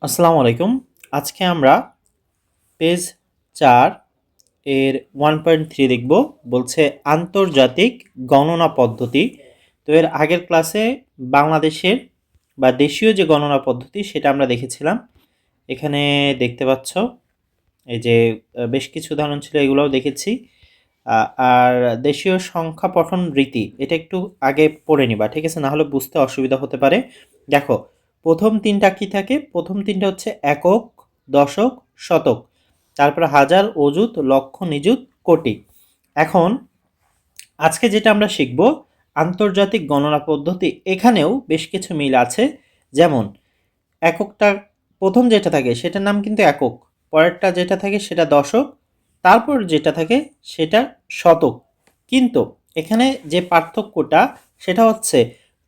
আসসালামু আলাইকুম। আজকে আমরা পেজ ৪ এর 1.3 দেখব। বলছে আন্তর্জাতিক গণনা পদ্ধতি। তো এর আগের ক্লাসে বাংলাদেশের বা দেশীয় যে গণনা পদ্ধতি সেটা আমরা দেখেছিলাম। এখানে দেখতে পাচ্ছ এই যে বেশ কিছু উদাহরণ ছিল, এগুলোও দেখেছি। আর দেশীয় সংখ্যা পঠন রীতি এটা একটু আগে পড়ে নিবা, ঠিক আছে? না হলে বুঝতে অসুবিধা হতে পারে। দেখো, প্রথম তিনটা কি থাকে? প্রথম তিনটা হচ্ছে একক, দশক, শতক, তারপর হাজার, অযুত, লক্ষ, নিযুত, কোটি। এখন আজকে যেটা আমরা শিখব আন্তর্জাতিক গণনা পদ্ধতি, এখানেও বেশ কিছু মিল আছে। যেমন এককটা প্রথম যেটা থাকে সেটার নাম কিন্তু একক, পরেরটা যেটা থাকে সেটা দশক, তারপর যেটা থাকে সেটা শতক। কিন্তু এখানে যে পার্থক্যটা সেটা হচ্ছে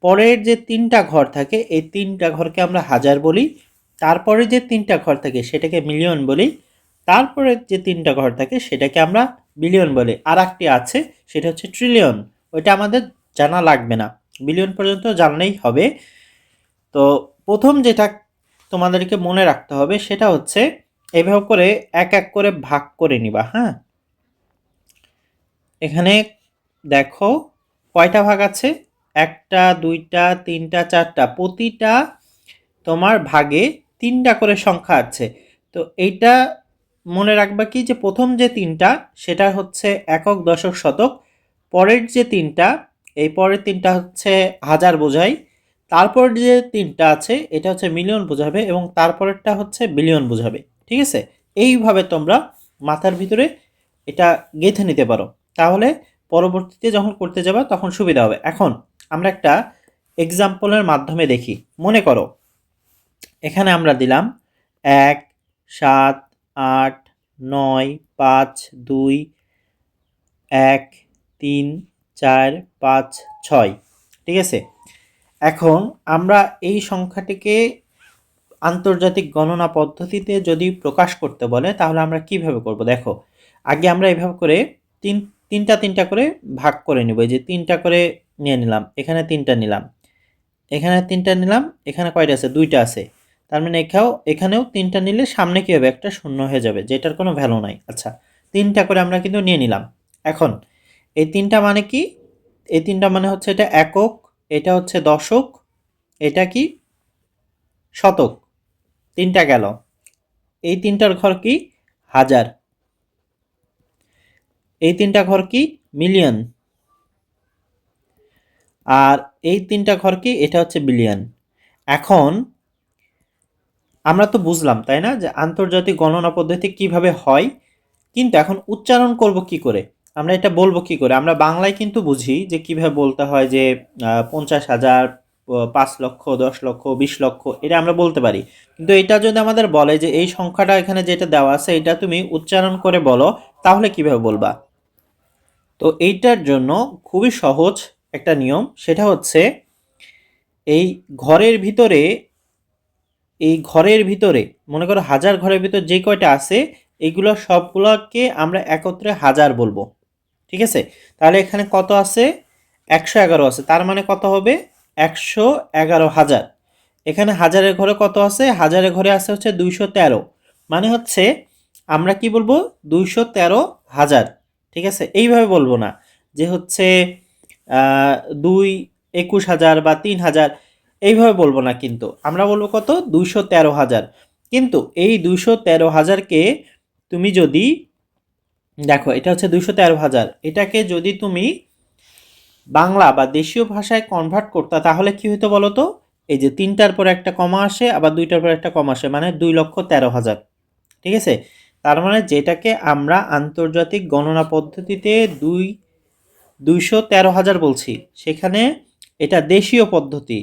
পরের যে তিনটা ঘর থাকে এই তিনটা ঘরকে আমরা হাজার বলি, তারপরে যে তিনটা ঘর থাকে সেটাকে মিলিয়ন বলি, তারপরে যে তিনটা ঘর থাকে সেটাকে আমরা বিলিয়ন বলি। আর একটি আছে সেটা হচ্ছে ট্রিলিয়ন, ওইটা আমাদের জানা লাগবে না, বিলিয়ন পর্যন্ত জানলেই হবে। তো প্রথম যেটা তোমাদেরকে মনে রাখতে হবে সেটা হচ্ছে এভাবে করে এক এক করে ভাগ করে নিবা। হ্যাঁ, এখানে দেখো কয়টা ভাগ আছে, একটা, দুইটা, তিনটা, চারটা, প্রতিটা তোমার ভাগে তিনটা করে সংখ্যা আছে। তো এইটা মনে রাখবা কি যে প্রথম যে তিনটা সেটা হচ্ছে একক, দশক, শতক, পরের যে তিনটা এই পরের তিনটা হচ্ছে হাজার বোঝায়, তারপর যে তিনটা আছে এটা হচ্ছে মিলিয়ন বোঝাবে এবং তারপরেরটা হচ্ছে বিলিয়ন বোঝাবে। ঠিক আছে, এইভাবে তোমরা মাথার ভিতরে এটা গেঁথে নিতে পারো, তাহলে পরবর্তীতে যখন করতে যাবা তখন সুবিধা হবে। এখন আমরা একটা এক্সাম্পলের মাধ্যমে দেখি। মনে করো এখানে আমরা দিলাম ১, ৭, ৮, ৯, ৫, ২, ১, ৩, ৪, ৫, ৬। ঠিক আছে, এখন আমরা এই সংখ্যাটিকে আন্তর্জাতিক গণনা পদ্ধতিতে যদি প্রকাশ করতে বলে তাহলে আমরা কিভাবে করব? দেখো, আগে আমরা এভাবে করে তিনটা তিনটা করে ভাগ করে নিব। এই যে তিনটা করে নিয়ে নিলাম, এখানে তিনটা নিলাম, এখানে তিনটা নিলাম, এখানে কয়টা আছে? দুইটা আছে। তার মানে এখানেও তিনটা নিলে সামনে কি হবে? একটা শূন্য হয়ে যাবে, যেটার কোনো ভ্যালু নাই। আচ্ছা, তিনটা করে আমরা কিন্তু নিয়ে নিলাম। এখন এই তিনটা মানে কি? এই তিনটা মানে হচ্ছে এটা একক, এটা হচ্ছে দশক, এটা কি? শতক। তিনটা গেল। এই তিনটার ঘর কি? হাজার। এই তিনটা ঘর কি? মিলিয়ন। আর এই তিনটা ঘর কি? এটা হচ্ছে বিলিয়ন। এখন আমরা তো বুঝলাম তাই না যে আন্তর্জাতিক গণনা পদ্ধতি কিভাবে হয়, কিন্তু এখন উচ্চারণ করব কি করে, আমরা এটা বলবো কি করে? আমরা বাংলায় কিন্তু বুঝি যে কিভাবে বলতে হয়, যে ৫০,০০০, ৫ লক্ষ, ১০ লক্ষ, ২০ লক্ষ, এটা আমরা বলতে পারি। কিন্তু এটা যদি আমাদের বলে যে এই সংখ্যাটা এখানে যেটা দেওয়া আছে এটা তুমি উচ্চারণ করে বলো, তাহলে কিভাবে বলবা? তো এইটার জন্য খুবই সহজ একটা নিয়ম, সেটা হচ্ছে এই ঘরের ভিতরে এই ঘরের ভিতরে মনে করো হাজার ঘরের ভিতর যে কয়টা আছে এইগুলো সবগুলোকে আমরা একত্রে হাজার বলবো। ঠিক আছে, তাহলে এখানে কত আছে? ১১১ আছে, তার মানে কত হবে? ১১১,০০০। এখানে হাজারের ঘরে কত আছে? হাজারের ঘরে আছে হচ্ছে ২১৩, মানে হচ্ছে আমরা কি বলবো? ২১৩,০০০। ঠিক আছে, এইভাবে বলবো না যে হচ্ছে ২,২১,০০০ বা ৩,০০০, এইভাবে বলবো না, কিন্তু আমরা বলবো কত? ২১৩,০০০। কিন্তু এই ২১৩,০০০কে তুমি যদি দেখো, এটা হচ্ছে ২১৩,০০০, এটাকে যদি তুমি বাংলা বা দেশীয় ভাষায় কনভার্ট করতে তাহলে কি হতো বলো তো? এই যে তিনটার পর একটা কমা আসে, আবার দুইটার পর একটা কমা আসে, মানে ২,১৩,০০০। ঠিক আছে, তার মানে যেটাকে আমরা আন্তর্জাতিক গণনা পদ্ধতিতে ২১৩,০০০ বলছি, সেখানে এটা দেশীয় পদ্ধতি,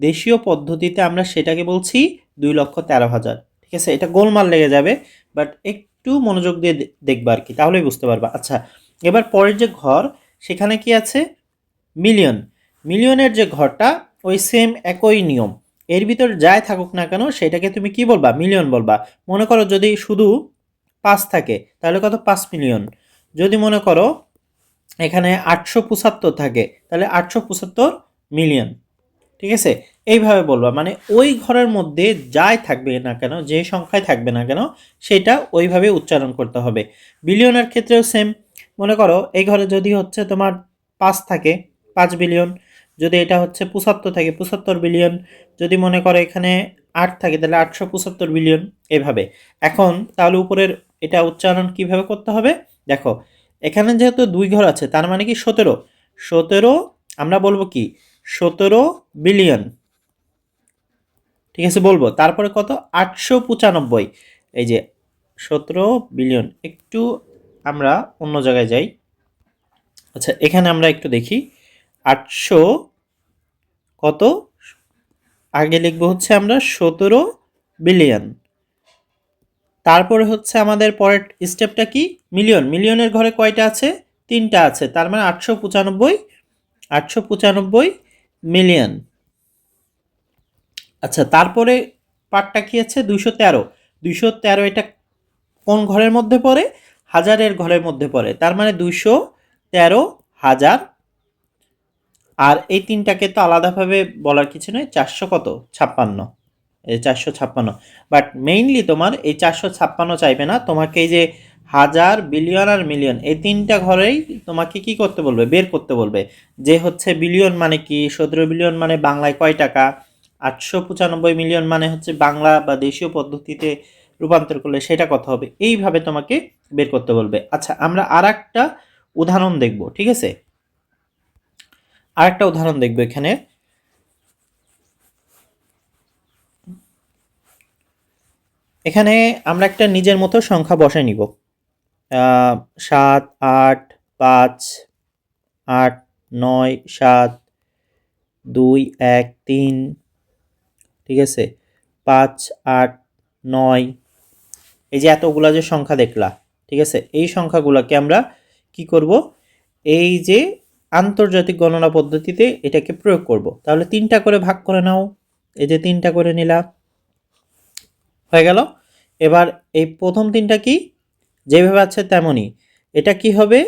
দেশীয় পদ্ধতিতে আমরা সেটাকে বলছি ২,১৩,০০০। ঠিক আছে, এটা গোলমাল লেগে যাবে, বাট একটু মনোযোগ দিয়ে দেখবা আর কি, তাহলেই বুঝতে পারবা। আচ্ছা, এবার পরের যে ঘর সেখানে কি আছে? মিলিয়ন। মিলিয়নের যে ঘরটা ওই সেম একই নিয়ম, এর ভিতর যাই থাকুক না কেন সেটাকে তুমি কি বলবা? মিলিয়ন বলবা। মনে করো যদি শুধু ৫ থাকে তাহলে কত? ৫ মিলিয়ন। যদি মনে করো এখানে ৮৭৫ থাকে তাহলে ৮৭৫ মিলিয়ন। ঠিক আছে, এইভাবে বলবা, মানে ওই ঘরের মধ্যে যাই থাকবে না কেন, যে সংখ্যায় থাকবে না কেন, সেটা ওইভাবে উচ্চারণ করতে হবে। বিলিয়নের ক্ষেত্রেও সেম। মনে করো এই ঘরে যদি হচ্ছে তোমার 5 থাকে, 5 বিলিয়ন। যদি এটা হচ্ছে 75 থাকে, 75 বিলিয়ন। যদি মনে করো এখানে 8 থাকে, তাহলে 875 বিলিয়ন। এভাবে। এখন তাহলে উপরের এটা উচ্চারণ কিভাবে করতে হবে দেখো। এখানে যেহেতু 2 ঘর আছে, তার মানে কি 17। 17 আমরা বলবো কি 17 বিলিয়ন। ঠিক আছে, বলবো। তারপরে কত? 895। এই যে 17 বিলিয়ন। একটু আমরা অন্য জায়গায় যাই। আচ্ছা, এখানে আমরা একটু দেখি 800 কত, আগে লিখবো হচ্ছে আমরা 17 বিলিয়ন। তারপরে হচ্ছে আমাদের পরের স্টেপটা কি? মিলিয়ন। মিলিয়নের ঘরে কয়টা আছে? 3টা আছে, তার মানে 895। 895 মিলিয়ন। আচ্ছা, তারপরে পার্টটা কি আছে? 213। 213 এটা কোন ঘরের মধ্যে পড়ে? হাজারের ঘরের মধ্যে পড়ে, তার মানে 213,000। আর এই তিনটাকে তো আলাদাভাবে বলার কিছু নেই। 400 কত? 56। এই 456। বাট মেইনলি তোমার এই 456 চাইবে না, তোমাকে এই যে হাজার, বিলিয়ন আর মিলিয়ন, এই 3টা ঘরেই তোমাকে কি করতে বলবে? বের করতে বলবে। যে হচ্ছে বিলিয়ন মানে কি, 17 বিলিয়ন মানে বাংলায় কয় টাকা, 895 মিলিয়ন মানে হচ্ছে বাংলা বা দেশীয় পদ্ধতিতে রূপান্তর করলে সেটা কত হবে, এইভাবে তোমাকে বের করতে বলবে। আচ্ছা, আমরা আর একটা উদাহরণ দেখব, ঠিক আছে? আর একটা উদাহরণ দেখব এখানে। এখানে আমরা একটা নিজের মতো সংখ্যা বসাই নিব। 7, 8, 5, 8, 9, 7, 2, 1, 3। ঠিক আছে, 5, 8, 9। এই যে এতগুলা যে সংখ্যা দেখলা, ঠিক আছে, এই সংখ্যাগুলোকে আমরা কি করব? এই যে আন্তর্জাতিক গণনা পদ্ধতিতে এটাকে প্রয়োগ করব। তাহলে 3টা করে ভাগ করে নাও। এই যে 3টা করে নিলা, হয়ে গেল। এবার এই প্রথম 3টা কি? যেভাবে আছে তেমনই। এটা কি হবে?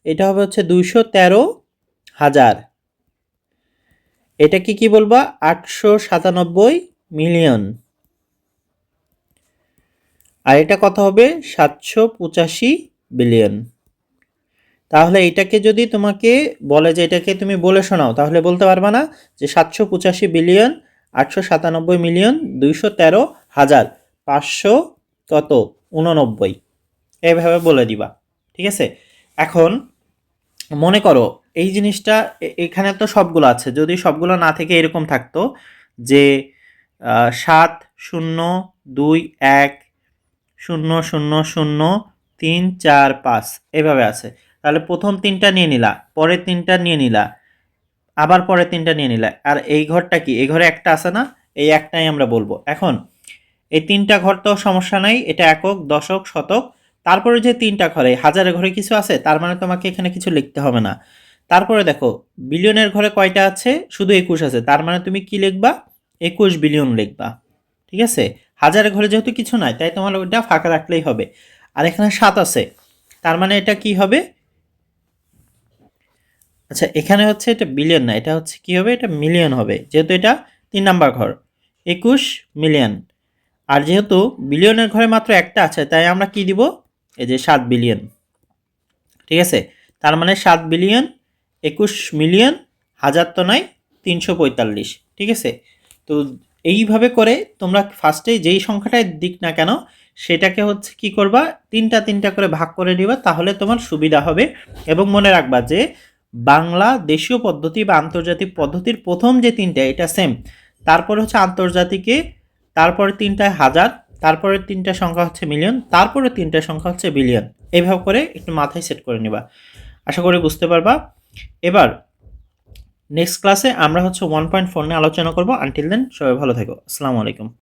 এটা হবে হচ্ছে 213,000। এটা কি বলবা? 897 মিলিয়ন। আর এটা কত হবে? 785 বিলিয়ন। তাহলে এটাকে যদি তোমাকে বলে যে এটাকে তুমি বলে শোনাও, তাহলে বলতে পারবা না যে 785 বিলিয়ন, 897 মিলিয়ন, 213,500 কত? 89। এইভাবে বলে দিবা, ঠিক আছে? এখন মনে করো এই জিনিসটা এখানে তো সবগুলো আছে, যদি সবগুলো না থেকে এরকম থাকতো যে 7, 0, 2, 1, 0, 0, 0, 3, 4, 5 এভাবে আছে। তাহলে প্রথম 3টা নিয়ে নিলা, পরের 3টা নিয়ে নিলা, আবার পরের 3টা নিয়ে নিলা। আর এই ঘরটা কি? এই ঘরে একটা আছে না? এই একটাই আমরা বলবো। এখন এই 3টা ঘর তো সমস্যা নাই, এটা একক, দশক, শতক। তারপরে যে 3টা ঘরে, হাজারের ঘরে কিছু আছে, তার মানে তোমাকে এখানে কিছু লিখতে হবে না। তারপরে দেখো বিলিয়নের ঘরে কয়টা আছে? শুধু 21 আছে, তার মানে তুমি কি লিখবা? 21 বিলিয়ন লিখবা, ঠিক আছে? হাজারের ঘরে যেহেতু কিছু নাই, তাই তোমার ওইটা ফাঁকা রাখলেই হবে। আর এখানে 7 আছে, তার মানে এটা কি হবে? আচ্ছা, এখানে হচ্ছে এটা বিলিয়ন না, এটা হচ্ছে কি হবে? এটা মিলিয়ন হবে, যেহেতু এটা 3 নাম্বার ঘর। 21 মিলিয়ন। আর যেহেতু বিলিয়নের ঘরে মাত্র একটা আছে, তাই আমরা কি দিব? এই যে 7 বিলিয়ন। ঠিক আছে, তার মানে 7 বিলিয়ন, 21 মিলিয়ন, হাজার তো নাই, 345। ঠিক আছে, তো এইভাবে করে তোমরা ফার্স্টে যেই সংখ্যাটাই দিক না কেন, সেটাকে হচ্ছে কি করবা? 3টা করে ভাগ করে নিবা, তাহলে তোমার সুবিধা হবে। এবং মনে রাখবা যে বাংলা দেশীয় পদ্ধতি বা আন্তর্জাতিক পদ্ধতির প্রথম যে 3টা এটা সেম, তারপরে হচ্ছে আন্তর্জাতিকে, তারপরে 3টায় হাজার, তারপরে 3টা সংখ্যা হচ্ছে মিলিয়ন, তারপরে 3টা সংখ্যা হচ্ছে বিলিয়ন। এইভাবে করে একটু মাথায় সেট করে নিবা, আশা করি বুঝতে পারবা। এবার নেক্সট ক্লাসে আমরা হচ্ছে 1.4 নিয়ে আলোচনা করবো। আনটিল দেন সবাই ভালো থেকো। আসসালামু আলাইকুম।